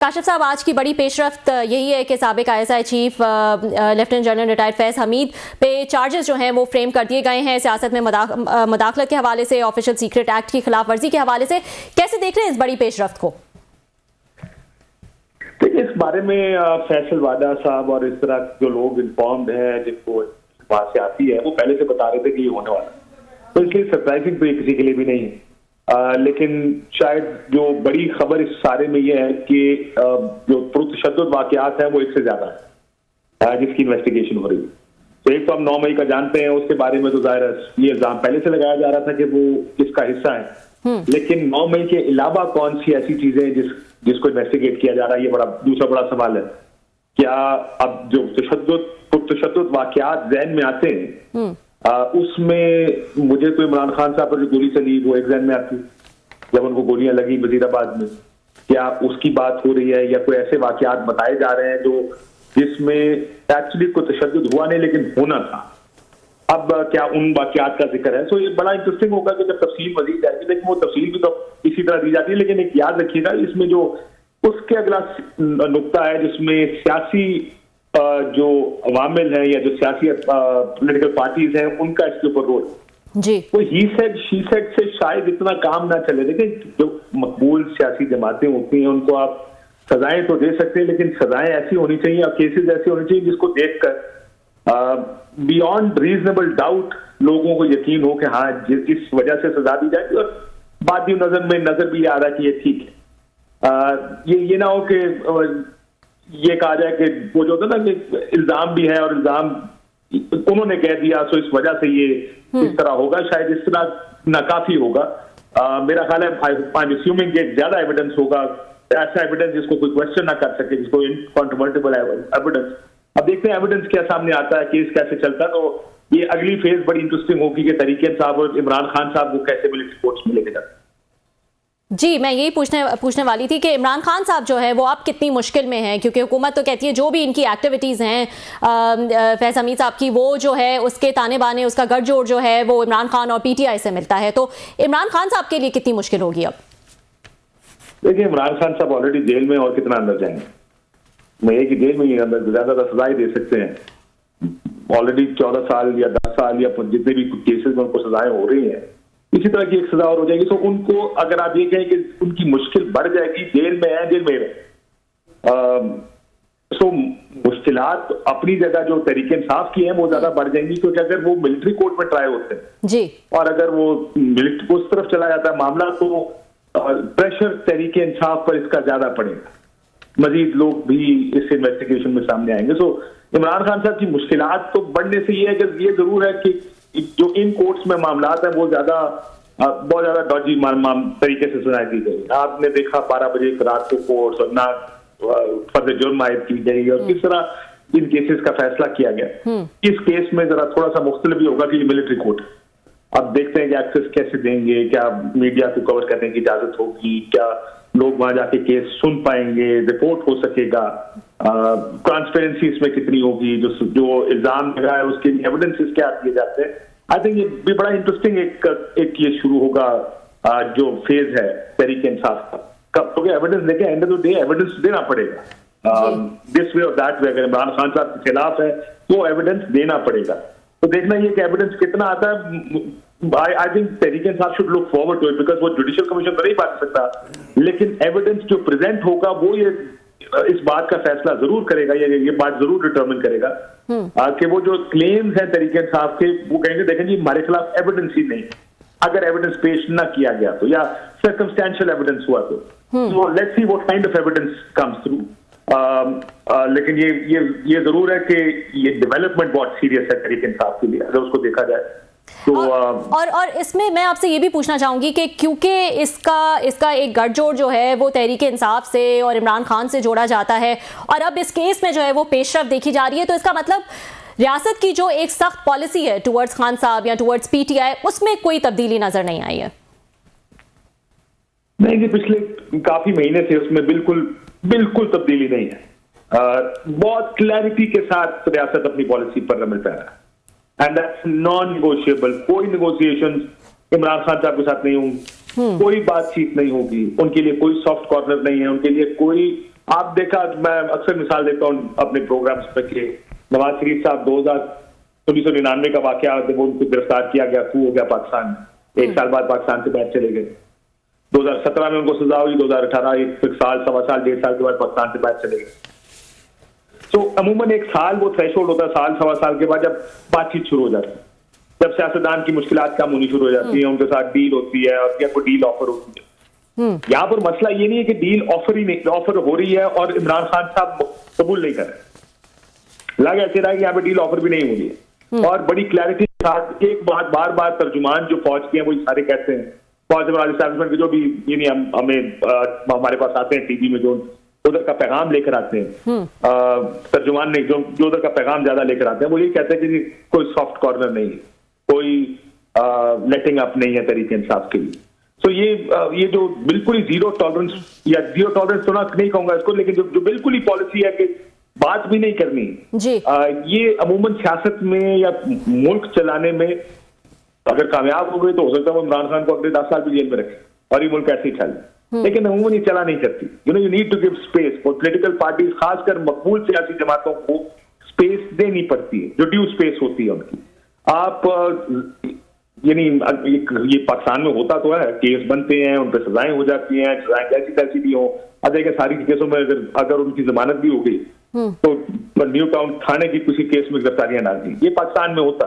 काशिफ साहब, आज की बड़ी पेशरफ्त यही है कि साबिक ISI chief lieutenant general retired Faiz Hamid पे चार्जेस जो हैं वो फ्रेम कर दिए गए हैं सियासत में मुदाखलत के हवाले से, ऑफिशियल सीक्रेट एक्ट की खिलाफ वर्जी के हवाले से। कैसे देख रहे हैं इस बड़ी पेशरफ्त को? देखिए, इस बारे में फैसल वादा साहब और इस तरह जो लोग इन्फॉर्म्ड हैं, जिनको बात से आती है, वो पहले से बता रहे थे कि ये होने वाला, तो इसलिए सरप्राइजिंग तो ये किसी के लिए भी नहीं है। लेकिन शायद जो बड़ी खबर इस सारे में ये है कि जो पुरतशद्दुद वाकयात हैं वो एक से ज्यादा है जिसकी इन्वेस्टिगेशन हो रही है। तो एक तो हम 9 मई का जानते हैं, उसके बारे में तो जाहिर है ये इल्जाम पहले से लगाया जा रहा था कि वो इसका हिस्सा है, लेकिन 9 मई के अलावा कौन सी ऐसी चीजें जिसको इन्वेस्टिगेट किया जा रहा है, ये दूसरा बड़ा सवाल है। क्या अब जो पुरतशद्दुद वाकयात ज़हन में आते हैं उसमें मुझे तो इमरान खान साहब पर जो गोली चली वो एक ज़हन में आती, जब उनको गोलियां लगी वजीराबाद में, क्या उसकी बात हो रही है, या कोई ऐसे वाकयात बताए जा रहे हैं जो जिसमें एक्चुअली कोई तशद्दुद हुआ नहीं लेकिन होना था। अब क्या उन वाकयात का जिक्र है? तो ये बड़ा इंटरेस्टिंग होगा कि जब तफसील मजीद जाएगी, लेकिन वो तफसील भी तो इसी तरह दी जाती है। लेकिन एक याद रखिएगा, इसमें जो उसके अगला नुक्ता है जिसमें सियासी जो अवामिल है या जो सियासी पॉलिटिकल पार्टीज हैं उनका इसके ऊपर रोल जी, वो ही सेड शी सेड से शायद इतना काम ना चले। देखिए, जो मकबूल सियासी जमातें होती हैं उनको आप सजाएं तो दे सकते हैं, लेकिन सजाएं ऐसी होनी चाहिए और केसेस ऐसे होने चाहिए जिसको देखकर बियॉन्ड रीजनेबल डाउट लोगों को यकीन हो कि हाँ इस वजह से सजा दी जाएगी, और बाकी नजर भी आ रहा है कि ये ठीक है। ये ना हो कि ये कहा जाए कि वो जो होता है ना कि इल्जाम भी है और इल्जाम उन्होंने कह दिया तो इस वजह से ये इस तरह होगा, शायद इस तरह नाकाफी होगा। मेरा ख्याल है आई एम अस्यूमिंग कि ज्यादा एविडेंस होगा, ऐसा एविडेंस जिसको कोई क्वेश्चन ना कर सके, जिसको इनकॉन्ट्रोवर्टिबल एविडेंस। अब देखते हैं एविडेंस क्या सामने आता है, केस कैसे चलता है। तो ये अगली फेज बड़ी इंटरेस्टिंग होगी कि तरीके साहब और इमरान खान साहब को कैसे मिलिट्री कोर्ट्स में लेके जाते। जी, मैं यही पूछने वाली थी कि इमरान खान साहब जो है वो आप कितनी मुश्किल में हैं, क्योंकि हुकूमत तो कहती है जो भी इनकी एक्टिविटीज़ हैं फैज हमीद साहब की, वो जो है उसके ताने बाने, उसका गठजोड़ जो है वो इमरान खान और PTI से मिलता है। तो इमरान खान साहब के लिए कितनी मुश्किल होगी अब? देखिए, इमरान खान साहब ऑलरेडी जेल में, और कितना अंदर जाएंगे? मैं एक ही जेल में ही अंदर ज्यादा सजाएं दे सकते हैं। ऑलरेडी 14 साल या 10 साल या जितने भी केसेस में उनको सजाएं हो रही हैं, इसी तरह की एक सजा और हो जाएगी। तो उनको अगर आप ये कहें कि उनकी मुश्किल बढ़ जाएगी, जेल में है, जेल में रहे, सो मुश्किलात अपनी जगह जो तरीके इंसाफ की हैं वो ज्यादा बढ़ जाएंगी, क्योंकि अगर वो मिलिट्री कोर्ट में ट्राई होते हैं जी, और अगर वो मिलिट्री को उस तरफ चला जाता है मामला, तो प्रेशर तरीके इंसाफ पर इसका ज्यादा पड़ेगा, मजीद लोग भी इस इन्वेस्टिगेशन में सामने आएंगे। सो इमरान खान साहब की मुश्किलात तो बढ़ने से ये है कि ये जरूर है कि जो इन कोर्ट्स में मामलात है वो बहुत ज्यादा डॉजी तरीके से सुनाई दी गई। आपने देखा 12 बजे रात को कोर्ट्स और ना फर्ज जुर्म आयद की गई और किस तरह इन केसेस का फैसला किया गया। इस केस में जरा थोड़ा सा मुख्तलिफ भी होगा कि ये मिलिट्री कोर्ट, अब देखते हैं कि एक्सेस कैसे देंगे, क्या मीडिया को कवर करने की इजाजत होगी, क्या लोग वहां जाके केस सुन पाएंगे, रिपोर्ट हो सकेगा, ट्रांसपेरेंसी इसमें कितनी होगी, जो इल्जाम लगा है उसके एविडेंसेस क्या दिए जाते हैं। आई थिंक ये भी बड़ा इंटरेस्टिंग एक ये शुरू होगा जो फेज है तरीके इंसाफ का, क्योंकि एविडेंस लेके end of the day evidence देना पड़ेगा दिस वे और दैट वे। अगर इमरान खान साहब के खिलाफ है तो एविडेंस देना पड़ेगा, तो देखना ये कि एविडेंस कितना आता है। I think Tehreek Insaf should look forward to it, because वो जुडिशियल कमीशन तो नहीं बांट सकता, लेकिन एविडेंस जो प्रेजेंट होगा वो ये इस बात का फैसला जरूर करेगा, ये बात जरूर डिटरमिन करेगा कि वो जो क्लेम्स हैं तहरीक इंसाफ के, वो कहेंगे देखें जी हमारे खिलाफ एविडेंस ही नहीं, अगर एविडेंस पेश ना किया गया तो, या सर्कमस्टेंशियल एविडेंस हुआ तो let's see what kind of evidence comes through. लेकिन ये जरूर है कि ये डेवलपमेंट बहुत सीरियस है तहरीक इंसाफ के लिए, अगर उसको देखा जाए तो। और इसमें मैं आपसे ये भी पूछना चाहूंगी कि क्योंकि इसका एक गठजोड़ जो है वो तहरीक इंसाफ से और इमरान खान से जोड़ा जाता है, और अब इस केस में जो है वो पेशरफ्त देखी जा रही है, तो इसका मतलब रियासत की जो एक सख्त पॉलिसी है टुवर्ड्स खान साहब या टुवर्ड्स PTI, उसमें कोई तब्दीली नजर नहीं आई है। नहीं, पिछले काफी महीने से उसमें बिल्कुल तब्दीली नहीं है। बहुत क्लैरिटी के साथ रियासत अपनी पॉलिसी पर अमल कर रहा है, एंड दैट्स नॉन निगोशिएबल। कोई निगोशिएशन इमरान खान साहब के साथ नहीं होंगी, कोई बातचीत नहीं होगी, उनके लिए कोई सॉफ्ट कॉर्नर नहीं है, उनके लिए कोई आप देखा, मैं अक्सर मिसाल देता हूँ अपने प्रोग्राम्स पे कि नवाज शरीफ साहब 1999 का वाकया, जब उनको गिरफ्तार किया गया, कू हो गया पाकिस्तान में, 1 साल बाद पाकिस्तान से बाहर चले गए। 2017 में उनको सजा हुई, 2018 1 साल, 1.25 साल, 1.5 साल के बाद पाकिस्तान से बाहर चले गए। तो अमूमन 1 साल वो थ्रेशोल्ड होता है, 1.5 साल के बाद जब बातचीत शुरू हो जाती है, जब सियासतदान की मुश्किलात कम होनी शुरू हो जाती है, उनके साथ डील होती है और कोई डील ऑफर होती है। यहाँ पर मसला ये नहीं है कि डील ऑफर हो रही है और इमरान खान साहब कबूल नहीं कर रहे। लग ऐसे रहा है कि यहाँ पे डील ऑफर भी नहीं हो रही है। और बड़ी क्लैरिटी के साथ एक बात बार बार तर्जुमान जो फौज के हैं वो सारे कहते हैं, फौज एस्टैब्लिशमेंट के जो भी ये नहीं हमें हमारे पास आते हैं टीवी में, जो उधर का पैगाम लेकर आते हैं, तर्जुमान नहीं, जो उधर का पैगाम ज्यादा लेकर आते हैं, वो ये कहते हैं कि कोई सॉफ्ट कॉर्नर नहीं है, कोई लेटिंग अप नहीं है तरीके इंसाफ के लिए। तो ये जो बिल्कुल ही जीरो टॉलरेंस, या जीरो टॉलरेंस तो ना नहीं कहूंगा इसको, लेकिन जो बिल्कुल ही पॉलिसी है कि बात भी नहीं करनी जी। ये अमूमन सियासत में या मुल्क चलाने में अगर कामयाब हो गए तो हो सकता है इमरान खान को अगले 10 साल भी जेल में रखे और ये मुल्क ऐसे ही चले, लेकिन अमूमन ये चला नहीं करती। You need to give space for political parties, खासकर मकबूल सियासी जमातों को स्पेस देनी पड़ती है, जो ड्यू स्पेस होती है उनकी। आप यानी ये पाकिस्तान में होता तो है, केस बनते हैं, उन पर सजाएं हो जाती हैं, सजाएं जैसी तैसी भी हो। अब देखिए सारी केसों में अगर उनकी जमानत भी हो गई तो न्यू टाउन थाने की किसी केस में गिरफ्तारियां डाल दी। ये पाकिस्तान में होता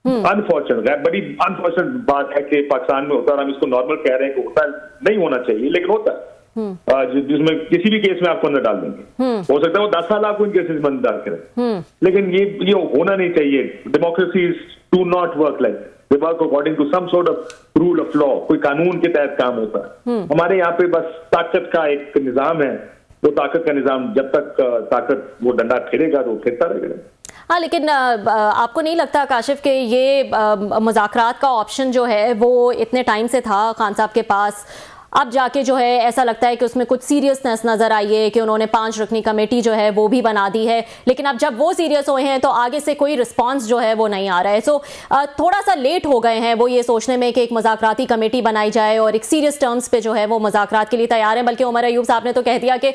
अनफॉर्चुनेट है, बड़ी अनफॉर्चुनेट बात है कि पाकिस्तान में होता है। हम इसको नॉर्मल कह रहे हैं कि होता नहीं होना चाहिए, लेकिन होता है, जिसमें किसी भी केस में आपको अंदर डाल देंगे। हो सकता है वो 10 साल आपको इन केसेस में अंदर डाल करें, लेकिन ये होना नहीं चाहिए। Democracy do not work like, they work according to some sort of rule of law, कोई कानून के तहत काम होता है। हमारे यहाँ पे बस ताकत का एक निजाम है, वो ताकत का निजाम जब तक ताकत वो डंडा फिरेगा तो फिरता रहेगा। हाँ, लेकिन आपको नहीं लगता काशिफ कि ये मुज़ाकरात का ऑप्शन जो है वो इतने टाइम से था खान साहब के पास, अब जाके जो है ऐसा लगता है कि उसमें कुछ सीरियसनेस नजर आई है कि उन्होंने 5 रुकनी कमेटी जो है वो भी बना दी है, लेकिन अब जब वो सीरियस हुए हैं तो आगे से कोई रिस्पांस जो है वो नहीं आ रहा है। सो थोड़ा सा लेट हो गए हैं वो ये सोचने में कि एक मुज़ाकराती कमेटी बनाई जाए और एक सीरियस टर्म्स पे जो है वो मुज़ाकरात के लिए तैयार हैं। बल्कि उमर अयूब साहब ने तो कह दिया कि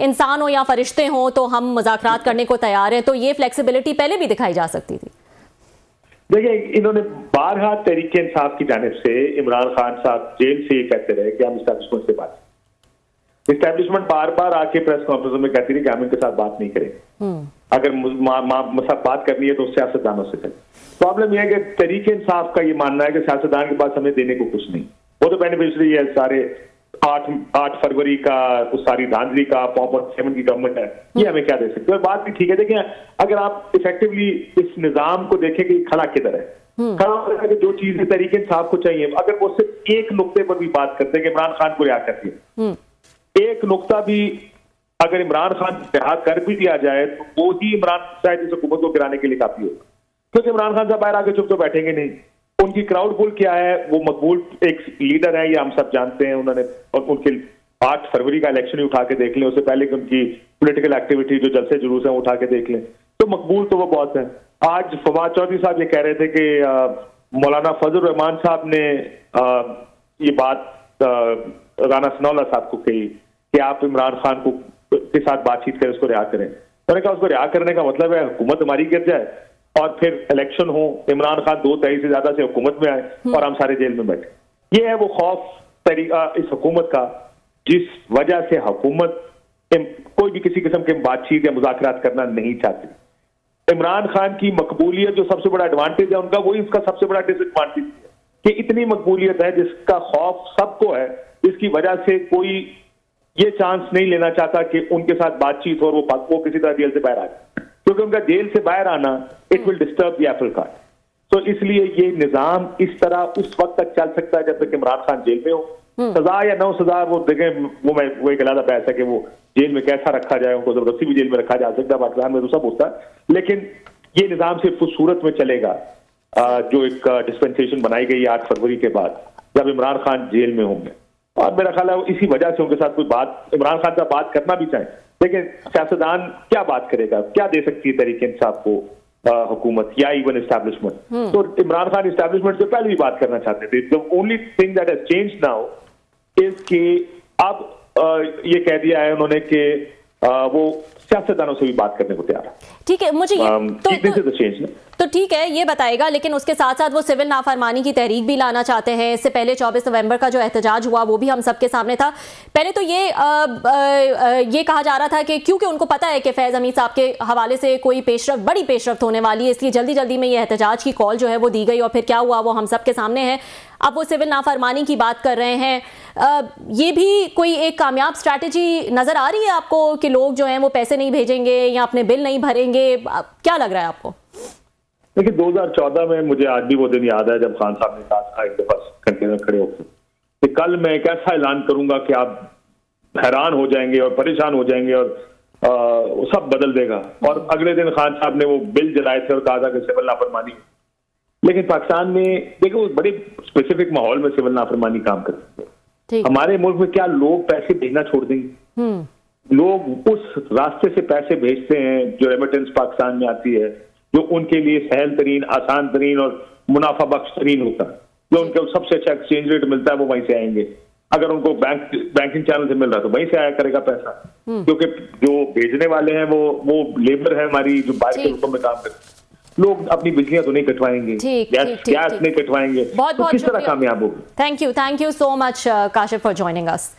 इंसान हो या फरिश्ते हों तो हम मुज़ाकरात करने को तैयार हैं। तो ये फ्लेक्सिबिलिटी पहले भी दिखाई जा सकती थी। देखिए, इन्होंने बारहा तहरीके इंसाफ की जानिब से इमरान खान साहब जेल से ये कहते रहे कि हम इस्टेब्लिशमेंट से बात, इस्टेब्लिशमेंट बार बार आके प्रेस कॉन्फ्रेंस में कहती रही कि हम इनके साथ बात नहीं करेंगे, अगर बात करनी है तो सियासतदानों से करें। प्रॉब्लम यह है कि तहरीके इंसाफ का ये मानना है कि सियासतदान के पास हमें देने को कुछ नहीं, वो तो बेनिफिशरी है सारे 8 फरवरी का उस सारी धांधली का 4.7 की गवर्नमेंट है, ये हमें क्या दे सकते हैं। और बात भी ठीक है, देखिए अगर आप इफेक्टिवली इस निजाम को देखें कि खड़ा किधर है, खड़ा कि जो चीजें तरीके इंसाफ को चाहिए, अगर वो सिर्फ एक नुक्ते पर भी बात करते हैं कि इमरान खान को रिहा कर दिया, एक नुक्ता भी अगर इमरान खान रिहा कर भी दिया जाए तो वो ही इमरान शायद इस हुकूमत को गिराने के लिए काफी होगा, क्योंकि इमरान खान साहब बाहर आके चुप तो बैठेंगे नहीं। उनकी क्राउड पुल क्या है, वो मकबूल एक लीडर है, ये हम सब जानते हैं। उन्होंने और उनके 8 फरवरी का इलेक्शन ही उठा के देख लें, उससे पहले कि उनकी पॉलिटिकल एक्टिविटी जो जलसे जुलूस है उठा के देख लें, तो मकबूल तो वो बहुत है। आज फवाद चौधरी साहब ये कह रहे थे कि मौलाना फजल रहमान साहब ने ये बात राना सनाउल्लाह साहब को कही कि आप इमरान खान को के साथ बातचीत करें, उसको रिहा करें। मैंने कहा उसको रिहा करने का मतलब है हुकूमत हमारी गिर जाए और फिर इलेक्शन हो, इमरान खान 2/3 से ज्यादा से हुकूमत में आए और हम सारे जेल में बैठे। ये है वो खौफ तरीका इस हुकूमत का, जिस वजह से हुकूमत कोई भी किसी किस्म के बातचीत या मुज़ाकरात करना नहीं चाहती। इमरान खान की मकबूलियत जो सबसे बड़ा एडवांटेज है उनका, वही उसका सबसे बड़ा डिसएडवांटेज है कि इतनी मकबूलियत है जिसका खौफ सबको है, जिसकी वजह से कोई ये चांस नहीं लेना चाहता कि उनके साथ बातचीत हो और वो किसी तरह जेल से बाहर आ जाए, क्योंकि उनका जेल से बाहर आना it will disturb the Apple cart. तो इसलिए ये निजाम इस तरह उस वक्त तक चल सकता है जब तक इमरान खान जेल में हो। सजा या न सजा वो देखें, वो एक अलग बहस है कि वो जेल में कैसा रखा जाए, उनको जबरदस्ती भी जेल में रखा जा सकता है, पाकिस्तान में तो सब होता है। लेकिन ये निजाम सिर्फ उस सूरत में चलेगा जो एक डिस्पेंसेशन बनाई गई 8 फरवरी के बाद, जब इमरान खान जेल में होंगे। और मेरा ख्याल है इसी वजह से उनके साथ कोई बात, इमरान खान से बात करना भी चाहे, लेकिन सियासतदान क्या बात करेगा, क्या दे सकती है तहरीक इंसाफ को हुकूमत या इवन एस्टैब्लिशमेंट। तो इमरान खान एस्टैब्लिशमेंट से पहले भी बात करना चाहते थे। The only thing that has changed now is कि अब ये कह दिया है उन्होंने कि वो सियासतदानों से भी बात करने को तैयार है। ठीक है, मुझे ये तो ठीक है, ये बताएगा, लेकिन उसके साथ साथ वो सिविल नाफरमानी की तहरीक भी लाना चाहते हैं। इससे पहले 24 नवंबर का जो एहतजाज हुआ वो भी हम सबके सामने था। पहले तो ये कहा जा रहा था कि क्योंकि उनको पता है कि फैज हमीद साहब के हवाले से कोई बड़ी पेशरफ्त होने वाली है, इसलिए जल्दी जल्दी में ये एहतजाज की कॉल जो है वो दी गई, और फिर क्या हुआ वो हम सबके सामने है। अब वो सिविल नाफरमानी की बात कर रहे हैं। ये भी कोई एक कामयाब स्ट्रैटेजी नजर आ रही है आपको कि लोग जो हैं वो पैसे नहीं भेजेंगे या अपने बिल नहीं भरेंगे? क्या लग रहा है आपको? देखिए 2014 में मुझे आज भी वो दिन याद है जब खान साहब ने कहा था एक दफा कंटेनर खड़े होकर कि कल मैं एक ऐसा ऐलान करूंगा कि आप हैरान हो जाएंगे और परेशान हो जाएंगे और सब बदल देगा। और अगले दिन खान साहब ने वो बिल जलाए थे और कहा था कि सिविल नाफरमानी। लेकिन पाकिस्तान में देखो बड़े स्पेसिफिक माहौल में सिविल नाफरमानी काम करती है। हमारे मुल्क में क्या लोग पैसे भेजना छोड़ देंगे? लोग उस रास्ते से पैसे भेजते हैं जो रेमिटेंस पाकिस्तान में आती है, जो उनके लिए सहल तरीन, आसान तरीन और मुनाफा बख्श तरीन होता है। जो उनको सबसे अच्छा एक्सचेंज रेट मिलता है वो वहीं से आएंगे। अगर उनको बैंकिंग चैनल से मिल रहा है तो वहीं से आया करेगा पैसा, क्योंकि जो भेजने वाले हैं वो लेबर है हमारी जो बाहर के मुल्कों में काम करते हैं। लोग अपनी बिजलियां तो नहीं कटवाएंगे, गैस नहीं कटवाएंगे, तो किस तरह कामयाब होगी? Thank you so much Kashif for joining us.